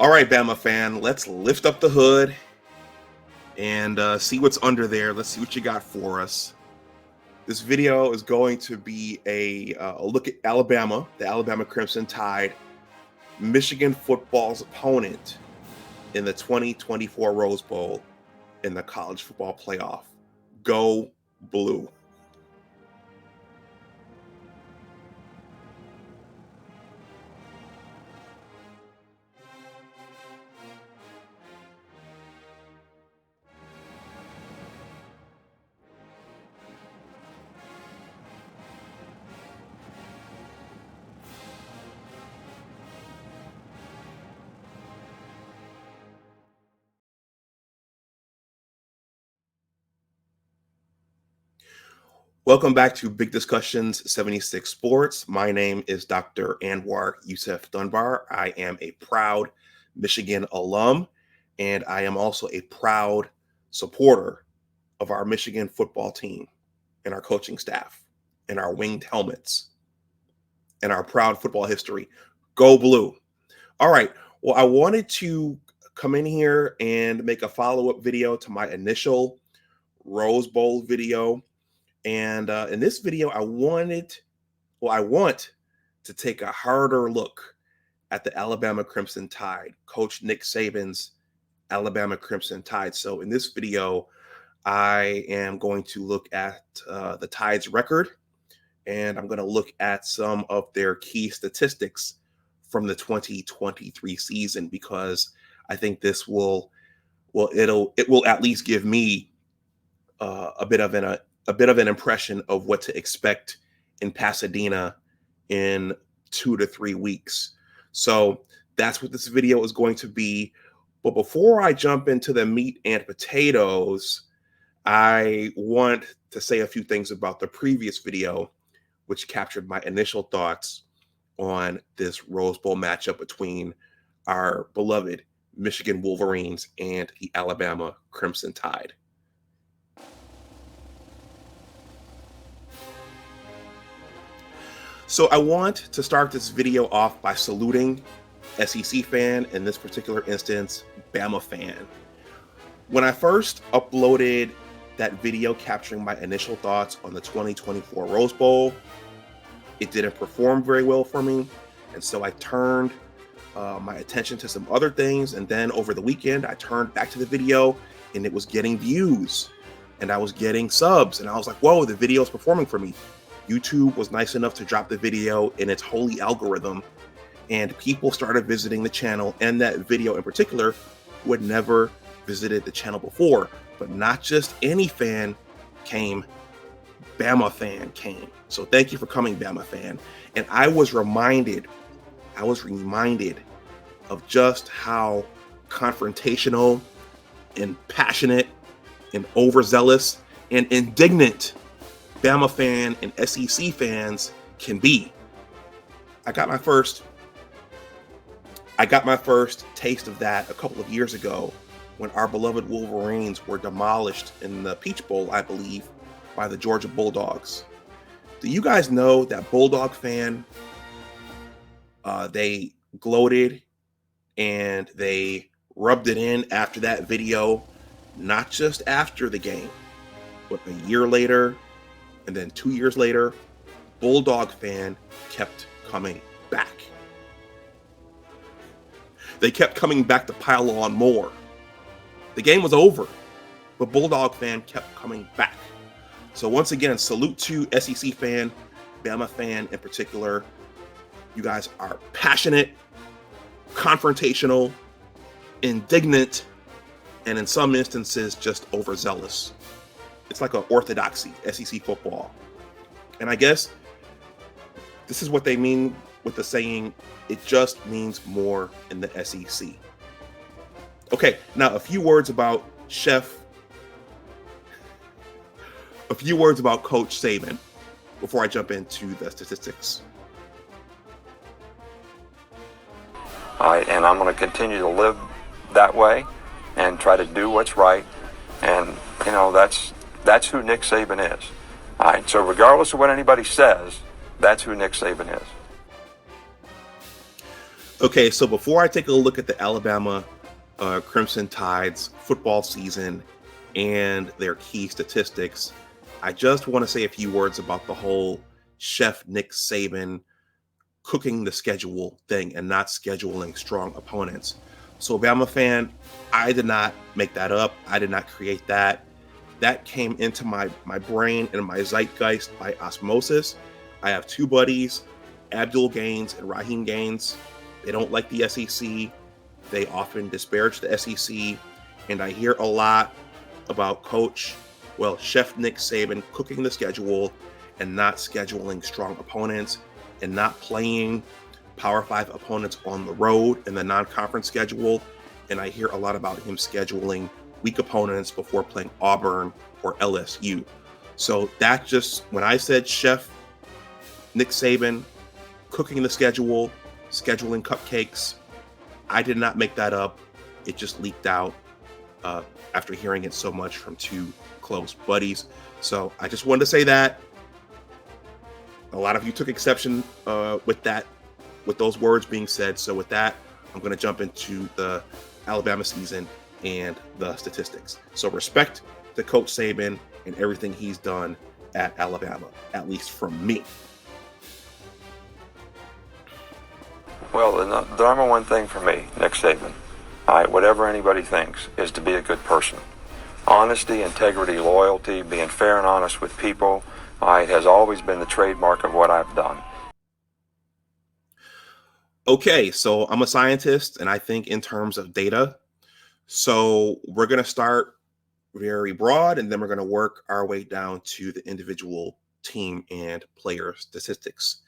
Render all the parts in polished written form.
All right, Bama fan, let's lift up the hood and see what's under there. Let's see what you got for us. This video is going to be a look at Alabama, the Alabama Crimson Tide, Michigan football's opponent in the 2024 Rose Bowl in the college football playoff. Go Blue. Welcome back to Big Discussions 76 Sports. My name is Dr. Anwar Youssef Dunbar. I am a proud Michigan alum, and I am also a proud supporter of our Michigan football team and our coaching staff and our winged helmets and our proud football history. Go Blue. All right. Well, I wanted to come in here and make a follow-up video to my initial Rose Bowl video. And in this video, I want to take a harder look at the Alabama Crimson Tide, Coach Nick Saban's Alabama Crimson Tide. So in this video, I am going to look at the Tide's record, and I'm going to look at some of their key statistics from the 2023 season, because I think this will at least give me a bit of an impression of what to expect in Pasadena in 2 to 3 weeks. So that's what this video is going to be. But before I jump into the meat and potatoes, I want to say a few things about the previous video, which captured my initial thoughts on this Rose Bowl matchup between our beloved Michigan Wolverines and the Alabama Crimson Tide. So I want to start this video off by saluting SEC fan, in this particular instance, Bama fan. When I first uploaded that video capturing my initial thoughts on the 2024 Rose Bowl, it didn't perform very well for me. And so I turned my attention to some other things. And then over the weekend, I turned back to the video and it was getting views and I was getting subs. And I was like, whoa, the video is performing for me. YouTube was nice enough to drop the video in its holy algorithm, and people started visiting the channel and that video in particular who had never visited the channel before. But not just any fan came, Bama fan came. So thank you for coming, Bama fan. And I was reminded of just how confrontational and passionate and overzealous and indignant Bama fan and SEC fans can be. I got my first taste of that a couple of years ago when our beloved Wolverines were demolished in the Peach Bowl, I believe, by the Georgia Bulldogs. Do you guys know that Bulldog fan, they gloated and they rubbed it in after that video, not just after the game, but a year later, and then 2 years later, Bulldog fan kept coming back. They kept coming back to pile on more. The game was over, but Bulldog fan kept coming back. So once again, salute to SEC fan, Bama fan in particular. You guys are passionate, confrontational, indignant, and in some instances, just overzealous. It's like an orthodoxy, SEC football. And I guess this is what they mean with the saying, it just means more in the SEC. Okay, now a few words about Coach Saban before I jump into the statistics. All right, and I'm going to continue to live that way and try to do what's right. And, you know, that's who Nick Saban is. All right, so regardless of what anybody says, that's who Nick Saban is. Okay, so before I take a look at the Alabama Crimson Tide's football season and their key statistics, I just want to say a few words about the whole Chef Nick Saban cooking the schedule thing and not scheduling strong opponents. So, Bama fan, I did not make that up. I did not create that. That came into my brain and my zeitgeist by osmosis. I have two buddies, Abdul Gaines and Raheem Gaines. They don't like the SEC. They often disparage the SEC. And I hear a lot about Chef Nick Saban cooking the schedule and not scheduling strong opponents and not playing Power 5 opponents on the road in the non-conference schedule. And I hear a lot about him scheduling weak opponents before playing Auburn or LSU. So that just, when I said Chef Nick Saban cooking the schedule, scheduling cupcakes, I did not make that up. It just leaked out after hearing it so much from two close buddies. So I just wanted to say that. A lot of you took exception with those words being said. So with that, I'm going to jump into the Alabama season and the statistics. So respect to Coach Saban and everything he's done at Alabama, at least from me. Well, the number one thing for me, Nick Saban, whatever anybody thinks, is to be a good person. Honesty, integrity, loyalty, being fair and honest with people, has always been the trademark of what I've done. Okay, so I'm a scientist and I think in terms of data. So we're going to start very broad and then we're going to work our way down to the individual team and player statistics.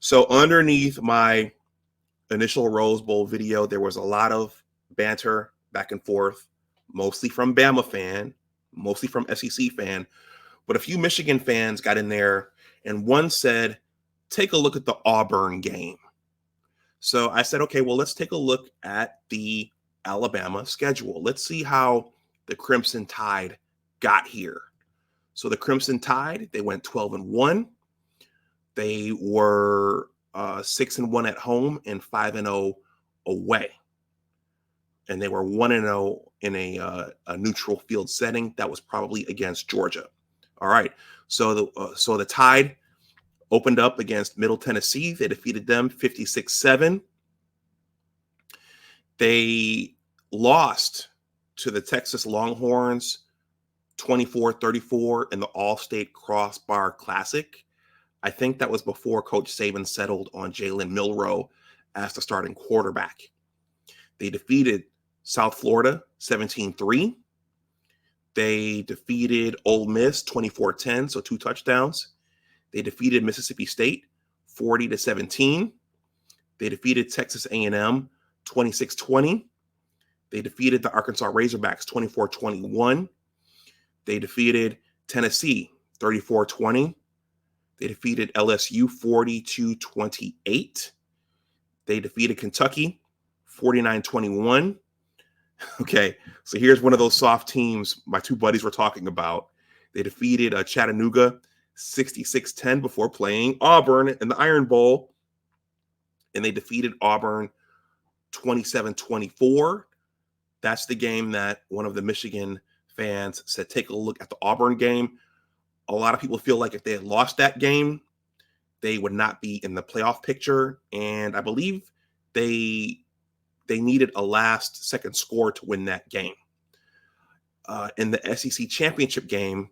So underneath my initial Rose Bowl video, there was a lot of banter back and forth, mostly from Bama fan, mostly from SEC fan, but a few Michigan fans got in there and one said, take a look at the Auburn game. So I said, okay, well, let's take a look at the Alabama schedule. Let's see how the Crimson Tide got here. So the Crimson Tide, they went 12-1. They were 6-1 at home and 5-0 away. And they were 1-0 in a neutral field setting. That was probably against Georgia. All right. So the Tide opened up against Middle Tennessee. They defeated them 56-7. They lost to the Texas Longhorns 24-34 in the All-State Crossbar Classic. I think that was before Coach Saban settled on Jalen Milroe as the starting quarterback. They defeated South Florida 17-3. They defeated Ole Miss 24-10, so 2 touchdowns. They defeated Mississippi State 40-17. They defeated Texas A&M 26-20. They defeated the Arkansas Razorbacks 24-21. They defeated Tennessee 34-20. They defeated LSU 42-28. They defeated Kentucky 49-21. Okay, so here's one of those soft teams my two buddies were talking about. They defeated Chattanooga 66-10 before playing Auburn in the Iron Bowl. And they defeated Auburn 27-24. That's the game that one of the Michigan fans said, take a look at the Auburn game. A lot of people feel like if they had lost that game, they would not be in the playoff picture. And I believe they needed a last-second score to win that game. In the SEC championship game,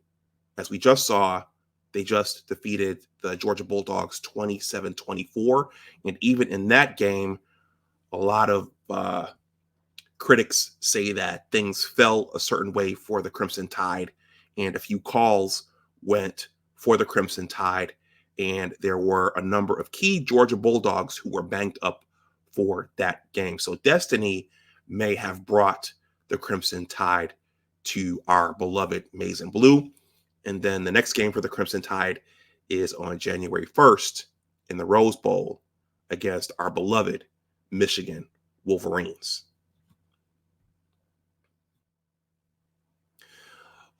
as we just saw, they just defeated the Georgia Bulldogs 27-24. And even in that game, a lot of critics say that things fell a certain way for the Crimson Tide, and a few calls went for the Crimson Tide, and there were a number of key Georgia Bulldogs who were banged up for that game. So destiny may have brought the Crimson Tide to our beloved Maize and Blue. And then the next game for the Crimson Tide is on January 1st in the Rose Bowl against our beloved Michigan Wolverines.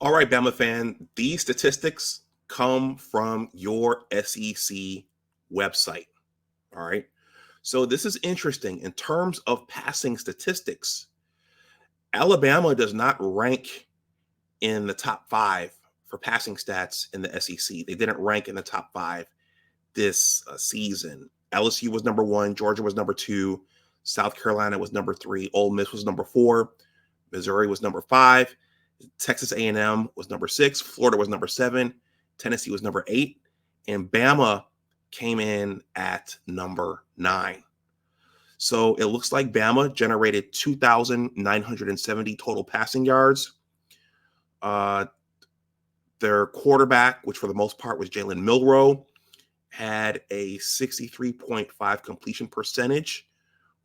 All right, Bama fan, these statistics come from your SEC website. All right. So this is interesting in terms of passing statistics. Alabama does not rank in the top 5 for passing stats in the SEC. They didn't rank in the top 5 this season. LSU was number 1, Georgia was number 2, South Carolina was number 3, Ole Miss was number 4, Missouri was number 5, Texas A&M was number 6, Florida was number 7, Tennessee was number 8, and Bama came in at number 9. So it looks like Bama generated 2,970 total passing yards. Their quarterback, which for the most part was Jalen Milroe, had a 63.5 completion percentage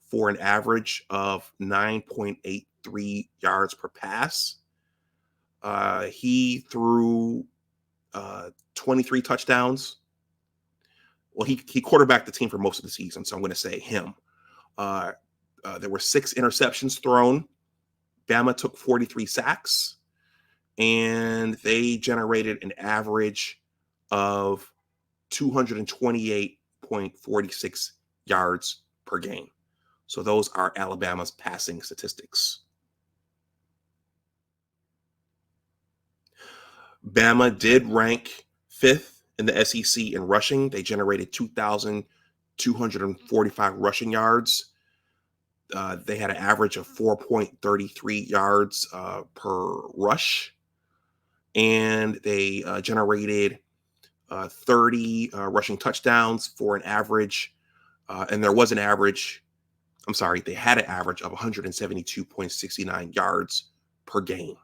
for an average of 9.83 yards per pass. He threw 23 touchdowns. Well, he quarterbacked the team for most of the season, so I'm going to say him. There were 6 interceptions thrown. Bama took 43 sacks, and they generated an average of 228.46 yards per game. So those are Alabama's passing statistics. Bama did rank 5th in the SEC in rushing. They generated 2,245 rushing yards. They had an average of 4.33 yards per rush. And they generated 30 rushing touchdowns for an average. And there was an average, they had an average of 172.69 yards per game.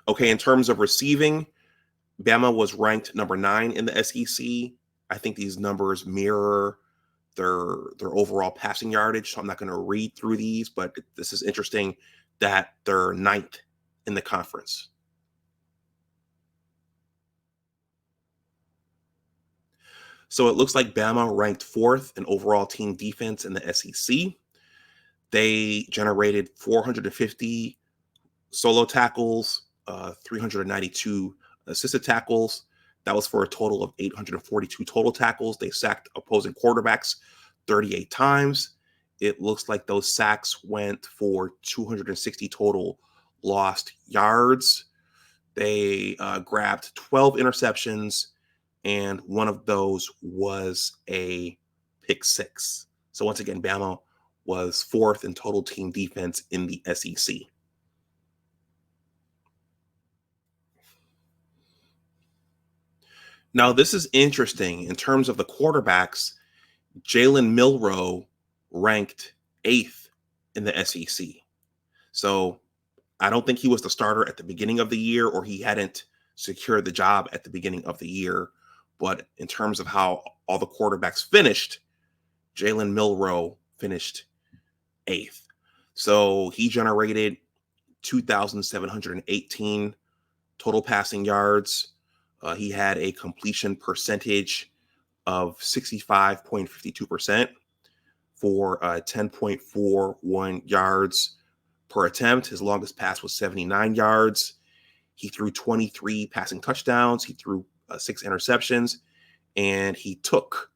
Okay, in terms of receiving, Bama was ranked number 9 in the SEC. I think these numbers mirror their overall passing yardage, so I'm not going to read through these, but this is interesting that they're 9th in the conference. So it looks like Bama ranked 4th in overall team defense in the SEC. They generated 450 solo tackles, 392 assisted tackles. That was for a total of 842 total tackles. They sacked opposing quarterbacks 38 times. It looks like those sacks went for 260 total lost yards. They grabbed 12 interceptions, and one of those was a pick 6. So once again, Bama was 4th in total team defense in the SEC. Now, this is interesting. In terms of the quarterbacks, Jalen Milroe ranked 8th in the SEC. So I don't think he was the starter at the beginning of the year, or he hadn't secured the job at the beginning of the year. But in terms of how all the quarterbacks finished, Jalen Milroe finished 8th. So he generated 2,718 total passing yards. He had a completion percentage of 65.52% for 10.41 yards per attempt. His longest pass was 79 yards. He threw 23 passing touchdowns. He threw 6 interceptions, and he took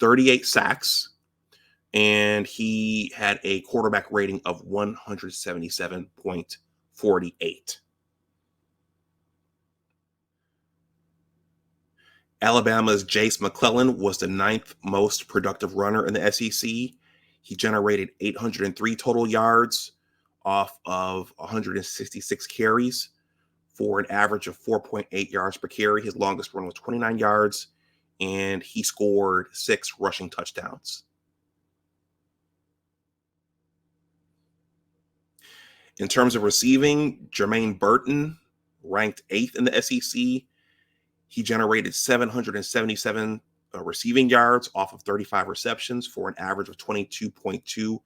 38 sacks, and he had a quarterback rating of 177.48. Alabama's Jace McClellan was the 9th most productive runner in the SEC. He generated 803 total yards off of 166 carries for an average of 4.8 yards per carry. His longest run was 29 yards, and he scored 6 rushing touchdowns. In terms of receiving, Jermaine Burton ranked 8th in the SEC. He generated 777 receiving yards off of 35 receptions for an average of 22.2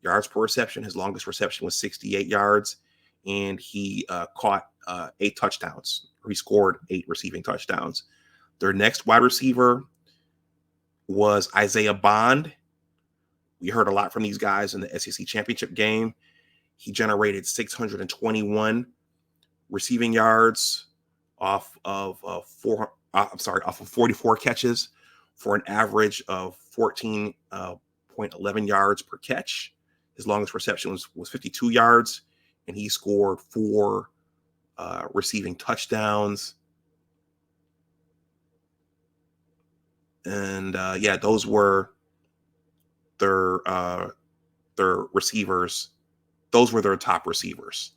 yards per reception. His longest reception was 68 yards, and he caught 8 touchdowns. He scored 8 receiving touchdowns. Their next wide receiver was Isaiah Bond. We heard a lot from these guys in the SEC championship game. He generated 621 receiving yards off of off of 44 catches for an average of 14.11 yards per catch. His longest reception was 52 yards, and he scored 4 receiving touchdowns. And those were their receivers. Those were their top receivers.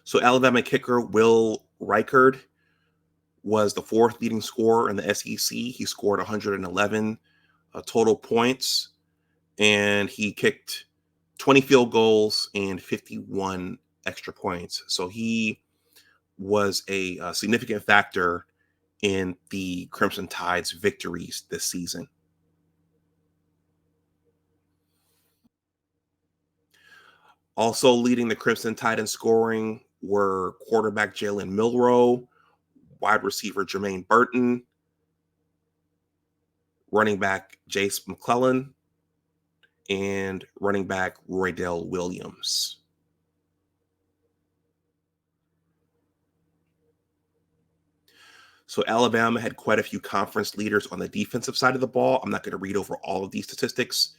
So Alabama kicker Will Reichard was the 4th leading scorer in the SEC. He scored 111 total points, and he kicked 20 field goals and 51 extra points. So he was a significant factor in the Crimson Tide's victories this season. Also leading the Crimson Tide in scoring were quarterback Jalen Milroe, wide receiver Jermaine Burton, running back Jace McClellan, and running back Roydell Williams. So Alabama had quite a few conference leaders on the defensive side of the ball. I'm not going to read over all of these statistics,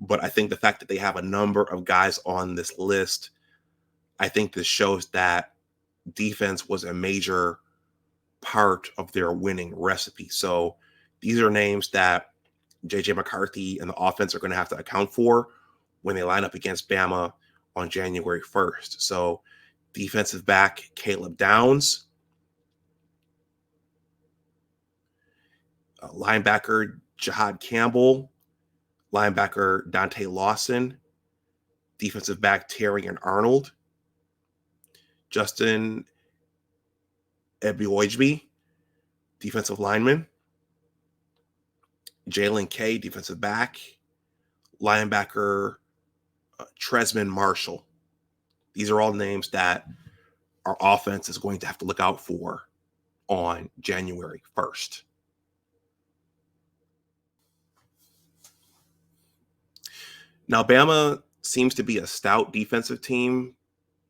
but I think the fact that they have a number of guys on this list, I think this shows that defense was a major part of their winning recipe. So these are names that J.J. McCarthy and the offense are going to have to account for when they line up against Bama on January 1st. So defensive back Caleb Downs, linebacker Jahad Campbell, linebacker Dante Lawson, defensive back Terry and Arnold, Justin Ebiojbi, defensive lineman, Jalen Kay, defensive back, linebacker Tresman Marshall. These are all names that our offense is going to have to look out for on January 1st. Now, Bama seems to be a stout defensive team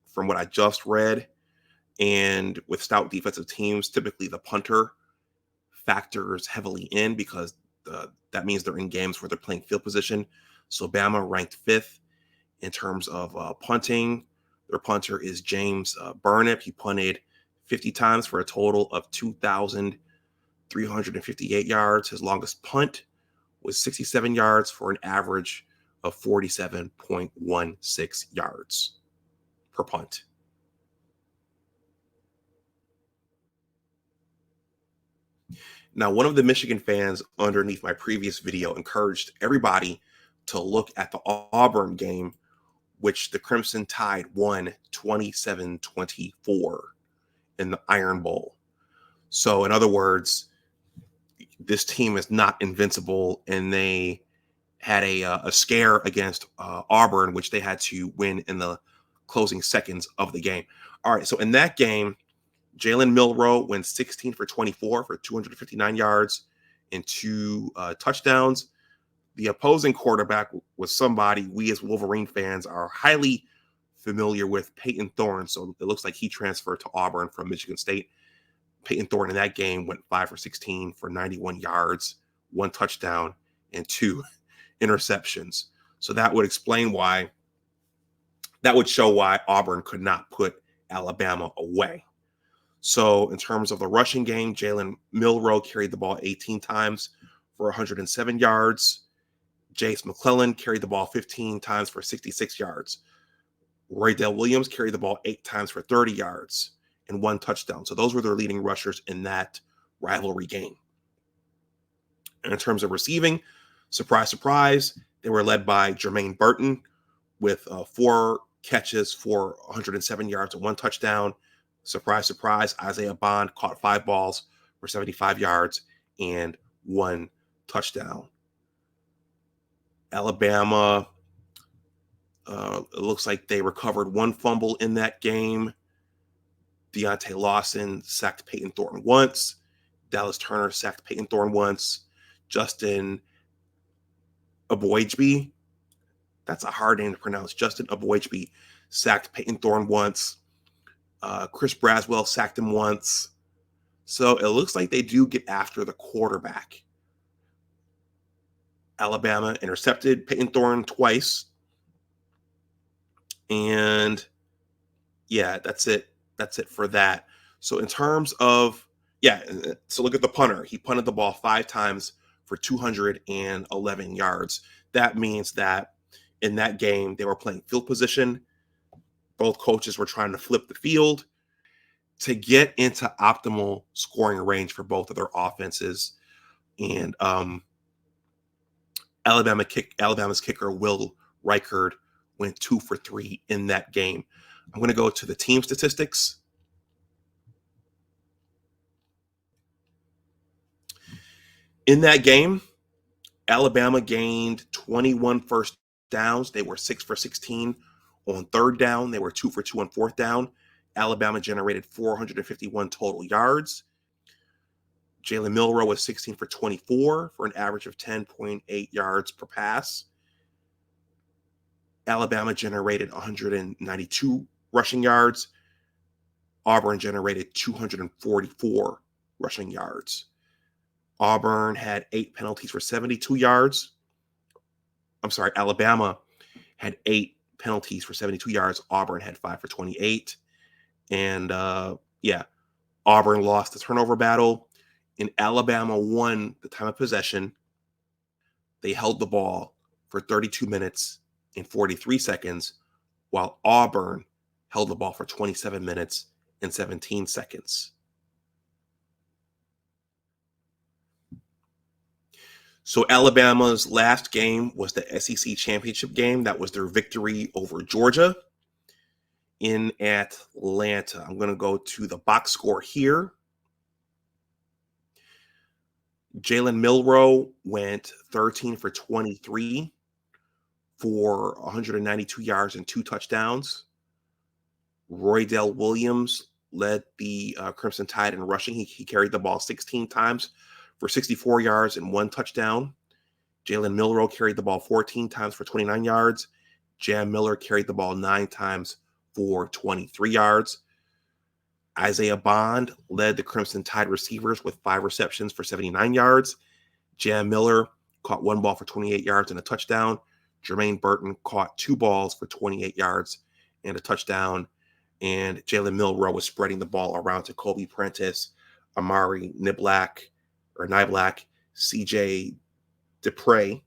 from what I just read. And with stout defensive teams, typically the punter factors heavily in because that means they're in games where they're playing field position. So Bama ranked 5th in terms of punting. Their punter is James Burnip. He punted 50 times for a total of 2,358 yards. His longest punt was 67 yards for an average of 47.16 yards per punt. Now, one of the Michigan fans underneath my previous video encouraged everybody to look at the Auburn game, which the Crimson Tide won 27-24 in the Iron Bowl. So, in other words, this team is not invincible, and they had a scare against Auburn, which they had to win in the closing seconds of the game. All right, so in that game, Jalen Milroe went 16 for 24 for 259 yards and 2 touchdowns. The opposing quarterback was somebody we as Wolverine fans are highly familiar with, Peyton Thorne. So it looks like he transferred to Auburn from Michigan State. Peyton Thorne in that game went 5 for 16 for 91 yards, 1 touchdown, and 2 interceptions. So that would explain why, that would show why Auburn could not put Alabama away. So in terms of the rushing game, Jalen Milroe carried the ball 18 times for 107 yards. Jace McClellan carried the ball 15 times for 66 yards. Roydell Williams carried the ball 8 times for 30 yards and 1 touchdown. So those were their leading rushers in that rivalry game. And in terms of receiving, surprise, surprise, they were led by Jermaine Burton with 4 catches for 107 yards and 1 touchdown. Surprise, surprise, Isaiah Bond caught 5 balls for 75 yards and 1 touchdown. Alabama, it looks like they recovered 1 fumble in that game. Deontay Lawson sacked Peyton Thorne once. Dallas Turner sacked Peyton Thorne once. Justin Ebiojbi, that's a hard name to pronounce. Justin Ebiojbi sacked Peyton Thorne once. Chris Braswell sacked him once. So it looks like they do get after the quarterback. Alabama intercepted Peyton Thorne twice. And yeah, that's it. That's it for that. So in terms of, so look at the punter. He punted the ball 5 times for 211 yards. That means that in that game, they were playing field position. Both coaches were trying to flip the field to get into optimal scoring range for both of their offenses. And Alabama's kicker, Will Reichard, went 2 for 3 in that game. I'm going to go to the team statistics. In that game, Alabama gained 21 first downs. They were 6 for 16 on third down. They were 2 for 2 on fourth down. Alabama generated 451 total yards. Jalen Milroe was 16 for 24 for an average of 10.8 yards per pass. Alabama generated 192 rushing yards. Auburn generated 244 rushing yards. Auburn had 8 penalties for 72 yards. I'm sorry, Alabama had 8 penalties for 72 yards. Auburn had 5 for 28. And Auburn lost the turnover battle. And Alabama won the time of possession. They held the ball for 32 minutes and 43 seconds, while Auburn held the ball for 27 minutes and 17 seconds. So Alabama's last game was the SEC championship game. That was their victory over Georgia in Atlanta. I'm going to go to the box score here. Jalen Milroe went 13 for 23 for 192 yards and 2 touchdowns. Roydell Williams led the Crimson Tide in rushing. He carried the ball 16 times for 64 yards and 1 touchdown. Jalen Milroe carried the ball 14 times for 29 yards. Jam Miller carried the ball 9 times for 23 yards. Isaiah Bond led the Crimson Tide receivers with 5 receptions for 79 yards. Jam Miller caught 1 ball for 28 yards and a touchdown. Jermaine Burton caught 2 balls for 28 yards and a touchdown. And Jalen Milroe was spreading the ball around to Kobe Prentice, Amari Niblack, CJ Dupree,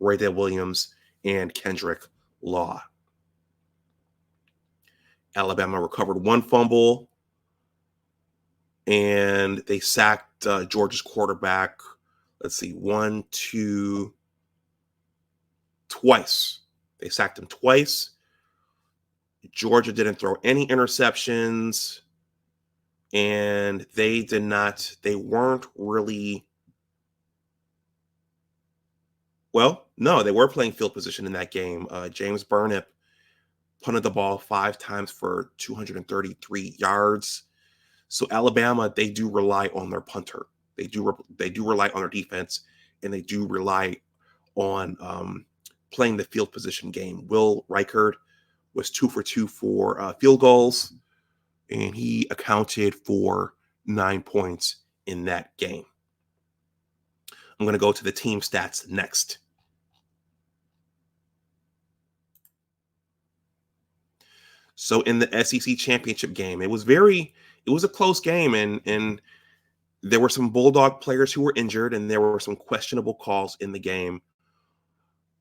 Roydell Williams, and Kendrick Law. Alabama recovered 1 fumble, and they sacked Georgia's quarterback. Twice. They sacked him twice. Georgia didn't throw any interceptions, and they weren't really, they were playing field position in that game. James Burnip punted the ball 5 times for 233 yards. So Alabama, they do rely on their punter. They do rely on their defense, and they do rely on playing the field position game. Will Reichard was 2 for 2 for field goals, and he accounted for 9 points in that game. I'm going to go to the team stats next. So in the SEC championship game, it was a close game, and there were some Bulldog players who were injured, and there were some questionable calls in the game.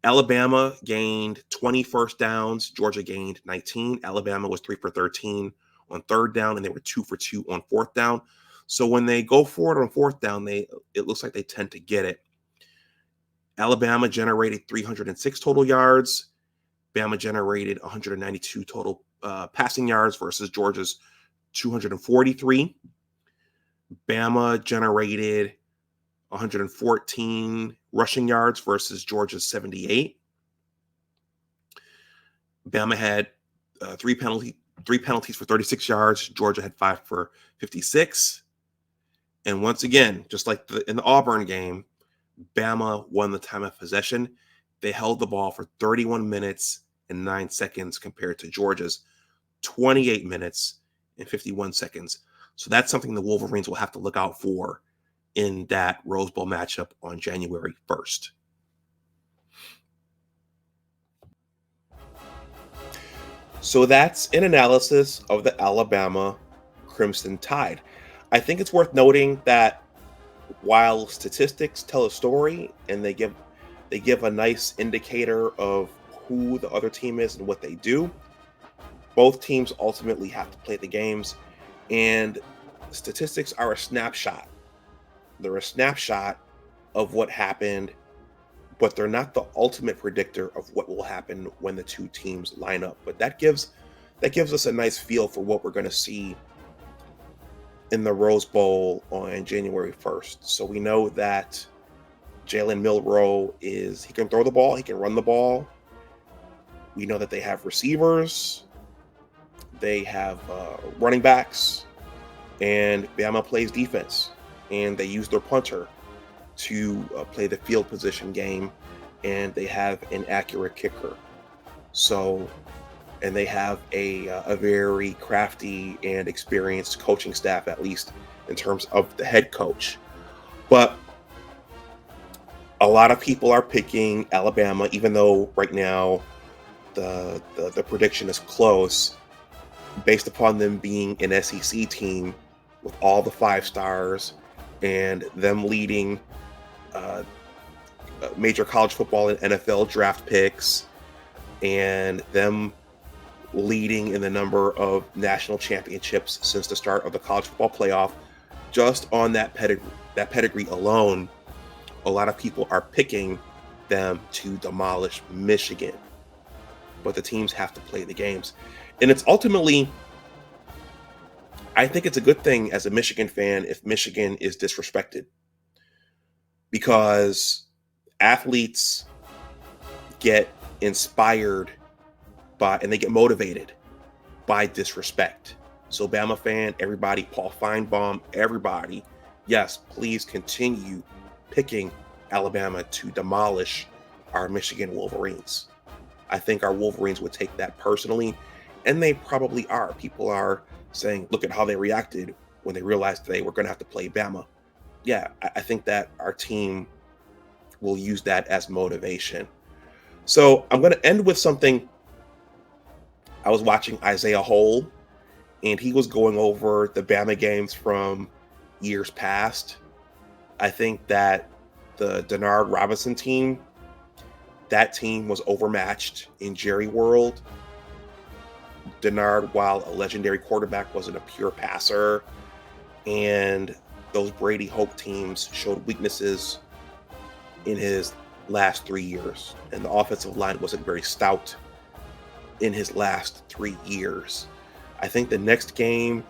Alabama gained 20 first downs. Georgia gained 19. Alabama was 3 for 13 on third down, and they were 2 for 2 on fourth down. So when they go forward on fourth down, it looks like they tend to get it. Alabama generated 306 total yards. Bama generated 192 total passing yards versus Georgia's 243. Bama generated 114 rushing yards versus Georgia's 78. Bama had 3 penalties for 36 yards. Georgia had 5 for 56. And once again, just like in the Auburn game, Bama won the time of possession. They held the ball for 31 minutes and 9 seconds compared to Georgia's 28 minutes and 51 seconds. So that's something the Wolverines will have to look out for in that Rose Bowl matchup on January 1st. So that's an analysis of the Alabama Crimson Tide. I think it's worth noting that while statistics tell a story and they give a nice indicator of who the other team is and what they do, both teams ultimately have to play the games, and statistics are a snapshot. They're a snapshot of what happened, but they're not the ultimate predictor of what will happen when the two teams line up. But that gives us a nice feel for what we're going to see in the Rose Bowl on January 1st. So we know that Jalen Milroe he can throw the ball, he can run the ball. We know that they have receivers, they have running backs, and Bama plays defense, and they use their punter to play the field position game, and they have an accurate kicker. So, and they have a very crafty and experienced coaching staff, at least in terms of the head coach. But a lot of people are picking Alabama, even though right now the prediction is close, based upon them being an SEC team with all the 5 stars and them leading major college football and NFL draft picks, and them leading in the number of national championships since the start of the college football playoff. Just on that pedigree alone, a lot of people are picking them to demolish Michigan. But the teams have to play the games. And it's ultimately, I think it's a good thing as a Michigan fan if Michigan is disrespected, because athletes get inspired by, and they get motivated by disrespect. So Bama fan, everybody, Paul Feinbaum, everybody, yes, please continue picking Alabama to demolish our Michigan Wolverines. I think our Wolverines would take that personally, and they probably are. People are saying, look at how they reacted when they realized they were going to have to play Bama. Yeah, I think that our team will use that as motivation. So I'm going to end with something. I was watching Isaiah Hole, and he was going over the Bama games from years past. I think that the Denard Robinson team, that team was overmatched in Jerry World. Denard, while a legendary quarterback, wasn't a pure passer. And those Brady Hoke teams showed weaknesses in his last 3 years. And the offensive line wasn't very stout in his last 3 years. I think the next game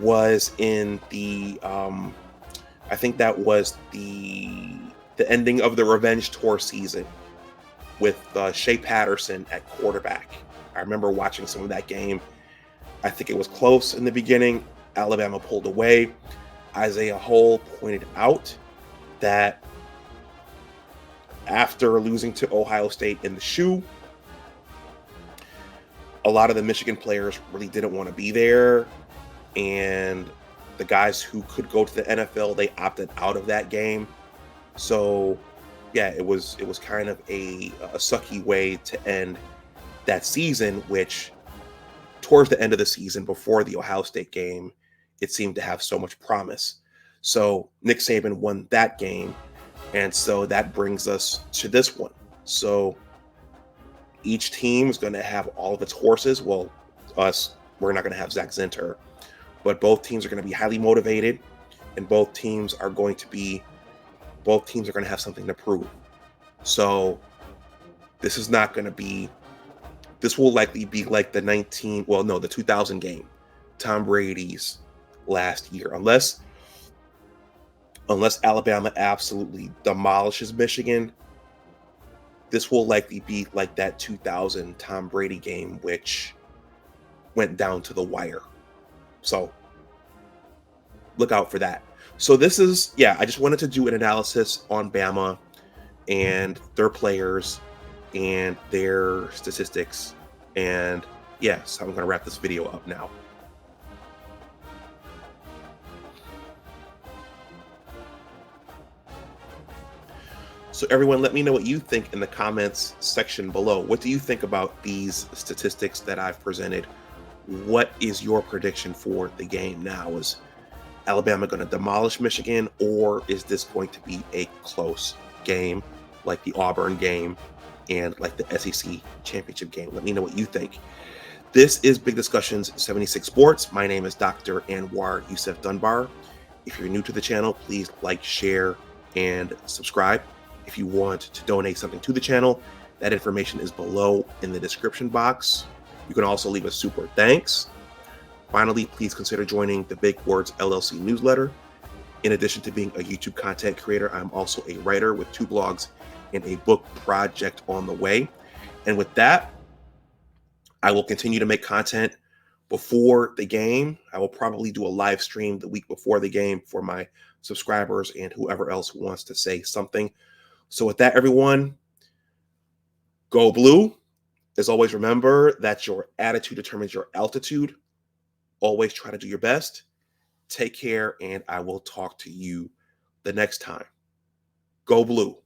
was in the, I think that was the ending of the Revenge Tour season with Shea Patterson at quarterback. I remember watching some of that game. I think it was close in the beginning. Alabama pulled away. Isaiah Hole pointed out that after losing to Ohio State in the shoe, a lot of the Michigan players really didn't want to be there. And the guys who could go to the NFL, they opted out of that game. So yeah, it was kind of a sucky way to end that season, which towards the end of the season before the Ohio State game, it seemed to have so much promise. So Nick Saban won that game. And so that brings us to this one. So each team is going to have all of its horses. Well, we're not going to have Zach Zinter, but both teams are going to be highly motivated, and both teams are going to have something to prove. So this will likely be like the 2000 game, Tom Brady's last year, unless Alabama absolutely demolishes Michigan. This will likely be like that 2000 Tom Brady game, which went down to the wire. So look out for that. So I just wanted to do an analysis on Bama and their players and their statistics. And yes, I'm going to wrap this video up now. So everyone, let me know what you think in the comments section below. What do you think about these statistics that I've presented? What is your prediction for the game now? Is Alabama going to demolish Michigan, or is this going to be a close game like the Auburn game and like the SEC championship game? Let me know what you think. This is Big Discussions 76 Sports. My name is Dr. Anwar Yusef Dunbar. If you're new to the channel, please like, share, and subscribe. If you want to donate something to the channel, that information is below in the description box. You can also leave a super thanks. Finally, please consider joining the Big Words LLC Newsletter. In addition to being a YouTube content creator, I'm also a writer with 2 blogs and a book project on the way. And with that, I will continue to make content before the game. I will probably do a live stream the week before the game for my subscribers and whoever else wants to say something. So with that, everyone, go blue. As always, remember that your attitude determines your altitude. Always try to do your best. Take care, and I will talk to you the next time. Go blue.